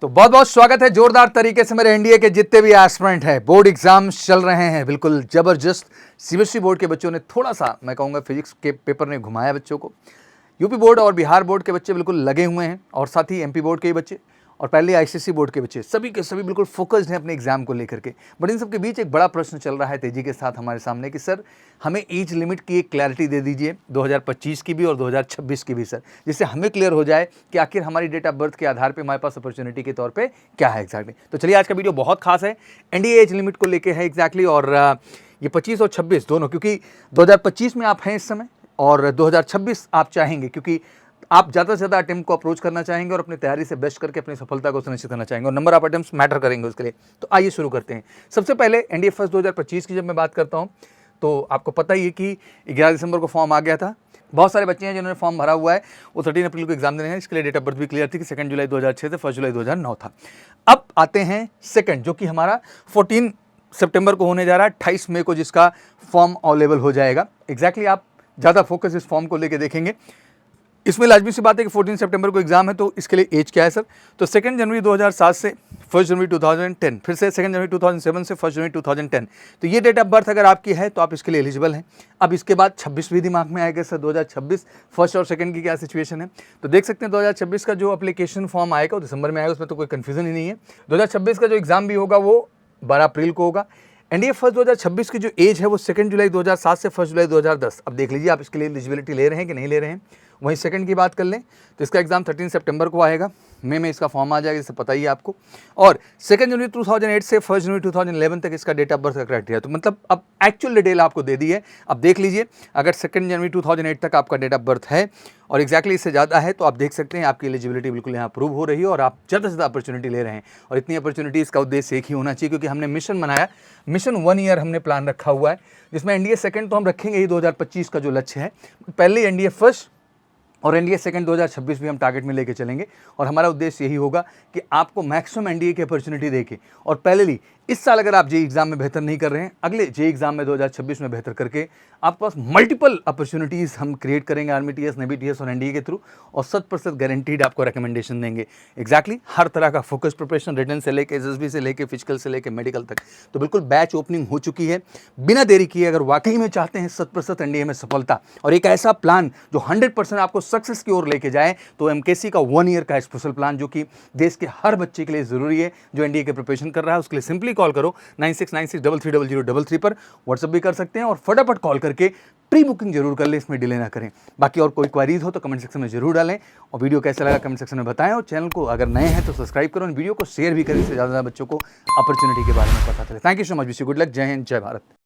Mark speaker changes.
Speaker 1: तो बहुत बहुत स्वागत है जोरदार तरीके से मेरे एनडीए के जितने भी एस्पिरेंट हैं। बोर्ड एग्जाम्स चल रहे हैं, बिल्कुल जबरदस्त। सीबीएसई बोर्ड के बच्चों ने थोड़ा सा, मैं कहूँगा, फिजिक्स के पेपर ने घुमाया बच्चों को। यूपी बोर्ड और बिहार बोर्ड के बच्चे बिल्कुल लगे हुए हैं, और साथ ही एमपी बोर्ड के भी बच्चे और पहले आईसीएसई बोर्ड के बच्चे सभी के सभी बिल्कुल फोकस्ड हैं अपने एग्जाम को लेकर के। बट इन सबके बीच एक बड़ा प्रश्न चल रहा है तेजी के साथ हमारे सामने कि सर हमें एज लिमिट की एक क्लैरिटी दे दीजिए 2025 की भी और 2026 की भी सर, जिससे हमें क्लियर हो जाए कि आखिर हमारी डेट ऑफ बर्थ के आधार पे हमारे पास अपॉर्चुनिटी के तौर पे क्या है एग्जैक्टली। तो चलिए, आज का वीडियो बहुत खास है, एनडीए एज लिमिट को लेके है एग्जैक्टली। और ये 25 और 26 दोनों, क्योंकि 2025 में आप हैं इस समय और 2026 आप चाहेंगे, क्योंकि आप ज़्यादा से ज़्यादा अटेम्प्ट को अप्रोच करना चाहेंगे और अपनी तैयारी से बेस्ट करके अपनी सफलता को सुनिश्चित करना चाहेंगे, और नंबर ऑफ अटेम्प्ट्स मैटर करेंगे उसके लिए। तो आइए शुरू करते हैं। सबसे पहले एनडीए फर्स्ट 2025 की जब मैं बात करता हूं, तो आपको पता ही है कि 11 दिसंबर को फॉर्म आ गया था। बहुत सारे बच्चे हैं जिन्होंने फॉर्म भरा हुआ है, वो 13 अप्रैल को एग्जाम देने हैं। इसके लिए डेट ऑफ बर्थ भी क्लियर थी कि 2 जुलाई 2006 से 1 जुलाई 2009 था। अब आते हैं सेकंड, जो कि हमारा 14 सितंबर को होने जा रहा है, 28 मई को जिसका फॉर्म अवेलेबल हो जाएगा। एग्जैक्टली आप ज़्यादा फोकस इस फॉर्म को लेकर देखेंगे। इसमें लाजमी सी बात है कि 14 सितंबर को एग्जाम है, तो इसके लिए एज क्या है सर? तो 2 जनवरी 2007 से 1 जनवरी 2010, फिर से 2 जनवरी 2007 से 1 जनवरी 2010। तो ये डेट ऑफ बर्थ अगर आपकी है तो आप इसके लिए एलिजिबल हैं। अब इसके बाद 26 भी दिमाग में आएगा सर, 2026 फर्स्ट और सेकंड की क्या सिचुएशन है। तो देख सकते हैं 2026 का जो एप्लीकेशन फॉर्म आएगा वो दिसंबर में आएगा, उसमें तो कोई कन्फ्यूजन ही नहीं है। 2026 का जो एग्जाम भी होगा वो 12 अप्रैल को होगा। एनडीए फर्स्ट 2026 की जो एज है वो 2 जुलाई 2007 से 1 जुलाई 2010। अब देख लीजिए आप इसके लिए एलिजिबिलिटी ले रहे हैं कि नहीं ले रहे हैं। वहीं सेकंड की बात कर लें तो इसका एग्जाम 13 सितंबर को आएगा, मई में इसका फॉर्म आ जाएगा, जिससे पता ही है आपको। और 2 जनवरी 2008 से 1 जनवरी 2011 तक इसका डेट ऑफ बर्थ का क्राइटेरिया, तो मतलब अब एक्चुअल डिटेल आपको दे दी है। अब देख लीजिए, अगर 2 जनवरी 2008 तक आपका डेट ऑफ बर्थ है और एग्जैक्टली इससे ज़्यादा है, तो आप देख सकते हैं आपकी एलिजिबिलिटी बिल्कुल यहाँ प्रूव हो रही है और आप ज़्यादा से ज़्यादा अपॉर्चुनिटी ले रहे हैं। और इतनी अपॉर्चुनिटीज़ का उद्देश्य एक ही होना चाहिए, क्योंकि हमने मिशन बनाया, मिशन 1 ईयर हमने प्लान रखा हुआ है, जिसमें एनडीए सेकंड तो हम रखेंगे ही 2025 का जो लक्ष्य है, पहले एनडीए फर्स्ट और एनडीए सेकंड 2026 भी हम टारगेट में लेके चलेंगे। और हमारा उद्देश्य यही होगा कि आपको मैक्सिमम एनडीए की अपॉर्चुनिटी देके, और पहले इस साल अगर आप जेईई एग्जाम में बेहतर नहीं कर रहे हैं, अगले जेईई एग्जाम में 2026 में बेहतर करके आपके पास मल्टीपल अपॉर्चुनिटीज़ हम क्रिएट करेंगे आर्मी टीएस, नेवी टीएस और एनडीए के थ्रू, और 100% गारंटीड आपको रिकमेंडेशन देंगे। एग्जैक्टली हर तरह का फोकस प्रिपरेशन, रिटन से लेके एसएसबी से लेके फिजिकल से लेके मेडिकल तक। तो बिल्कुल बैच ओपनिंग हो चुकी है, बिना देरी किए अगर वाकई में चाहते हैं 100% एनडीए में सफलता और एक ऐसा प्लान जो 100% आपको सक्सेस की ओर लेके जाए, तो एमकेसी का 1 ईयर का स्पेशल प्लान, जो कि देश के हर बच्चे के लिए ज़रूरी है जो एनडीए के प्रिपरेशन कर रहा है, उसके लिए सिंपली कॉल करो 9696330033 पर। व्हाट्सअप भी कर सकते हैं और फटाफट कॉल करके प्री बुकिंग जरूर कर लें, इसमें डिले ना करें। बाकी और कोई क्वारीज हो तो कमेंट सेक्शन में जरूर डालें, और वीडियो कैसा लगा कमेंट सेक्शन में बताएं, और चैनल को अगर नए हैं तो सब्सक्राइब करो, वीडियो को शेयर भी करें, इससे ज़्यादा बच्चों को अपॉर्चुनिटी के बारे में पता चले। Thank you so much, wish you good luck, जय हिंद, जय भारत।